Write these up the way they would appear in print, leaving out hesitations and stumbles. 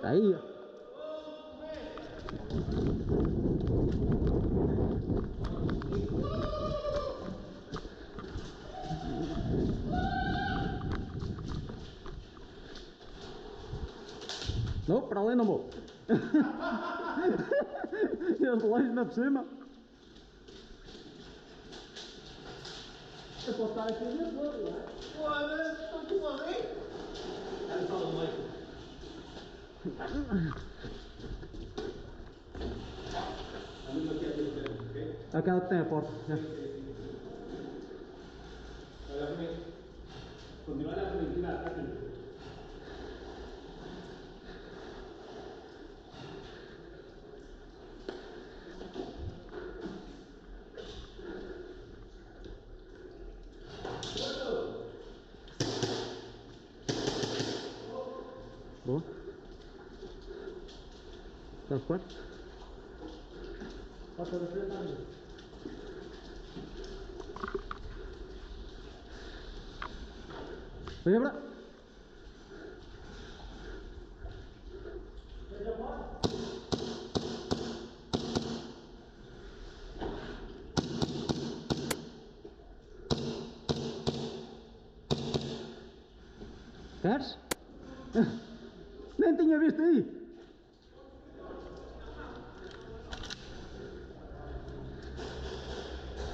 Aí, ó. Não, para ali não vou. E as de longe ainda por cima. Eu posso estar aqui na flor, não é? Foda-se, estou aqui sozinho. Olha só no meio. A mesma que é a diferente, ok? Aquela que tem a porta. Olha para mim. Continua a olhar para mim, cuidado, está aqui. Boa. Está forte? Pode fazer frente à minha. Vem para. Queres? Nem tinha visto aí.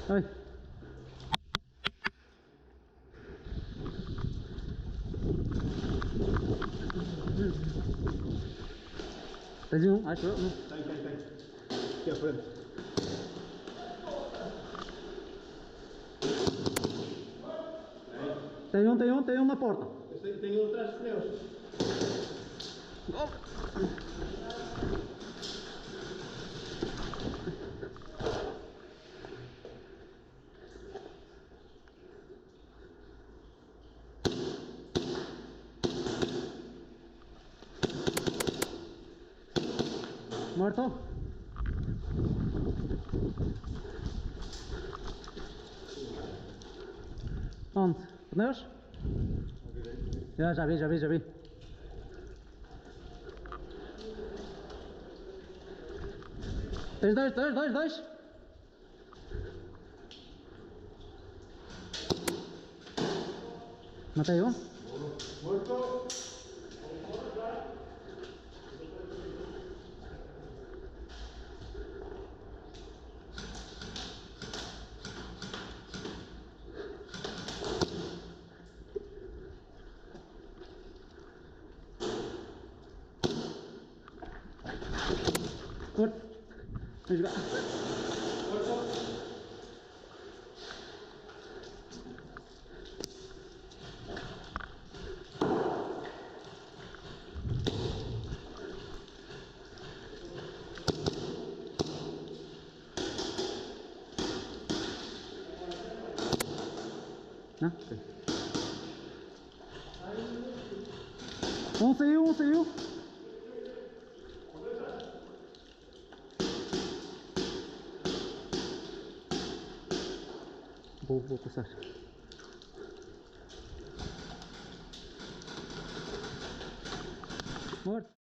Ai. Tens um? Acho eu. Tem. Aqui à frente. Tem um na porta. Tem um atrás de pneus. Morto? Onde? Pneus? Já vi. Tens dois. Matei um? Morto! Morto! Vem jogar! Não? Ok. Um saiu. Vou passar. Morto.